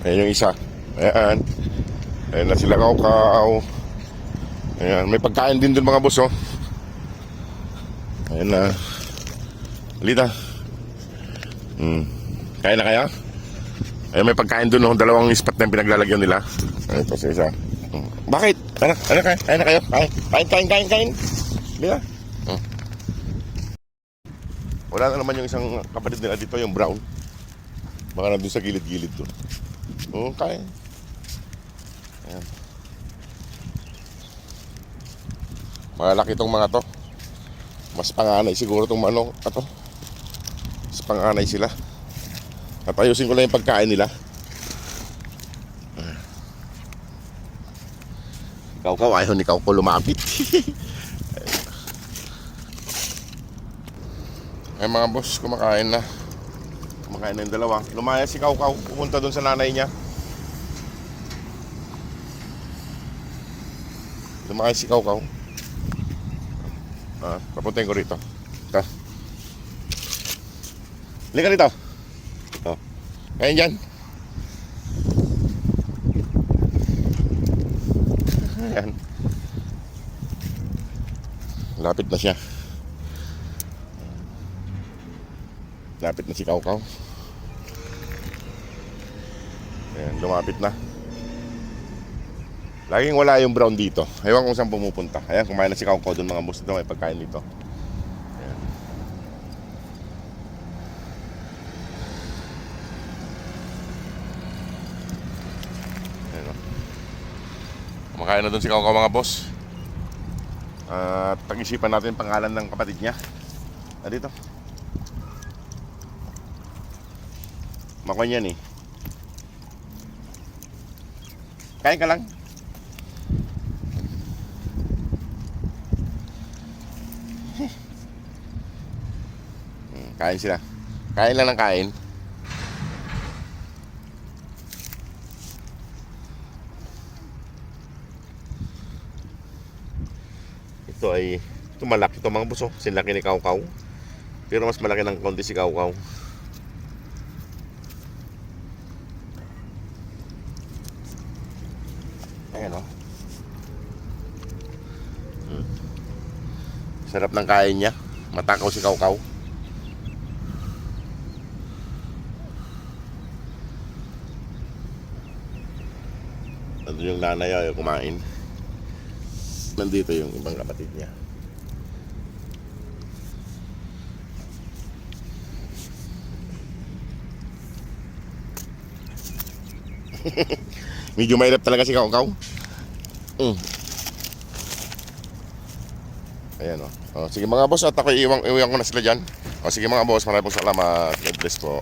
Ayan yung isa. Ayan. Ayan na sila kaukaw. Ayan. May pagkain din dun mga boss, oh. Ayan na. Halita. Kain na kaya? Ayan, may pagkain dun, oh. Dalawang spot na yung pinaglalagyan nila. Ayan, ito sa isa. Bakit? Ano kain? Kain na kayo? Kain. Halita. Wala na naman yung isang kapatid nila dito, yung brown. Baka nandun sa gilid-gilid to. Kain. Ayan. Malaki tong mga to. Mas panganay siguro tong manok ato. Mas panganay sila. At ayusin ko lang yung pagkain nila. Ikaw, ayaw ni Kaukaw lumapit. Ay mga boss, kumakain na. Kumakain na yung dalawa. Lumaya si Kaukaw, pumunta dun sa nanay niya. Lumaya si Kaukaw. Papuntahin ko rito. Ito. Halika rito. Ito. Kain dyan. Ayan. Lapit na siya. Lapit na si Kaukaw. Ayan, lumapit na. Laging wala yung brown dito. Ewan kung saan pumupunta. Ayan, kumain na si Kaukaw doon mga boss. Dito may pagkain dito. Ayan. Ayan, oh. Kumakain na doon si Kaukaw mga boss. At pag-isipan natin pangalan ng kapatid niya. Dito. Makoy yan eh. Kain ka lang. Kain sila. Kain lang ng kain. Ito malaki ito mga buso. Sinlaki ni Kaukaw. Pero mas malaki ng konti si Kaukaw. Ayan o. Sarap ng kain niya. Matakaw si Kaukaw. Nandun yung nanay ay kumain. Nandito yung ibang kapatid niya. Medyo mahirap talaga si Kaukaw. Ayan o. Sige mga boss, at ako iwan ko na sila dyan. Sige mga boss, maraming salamat. God bless po.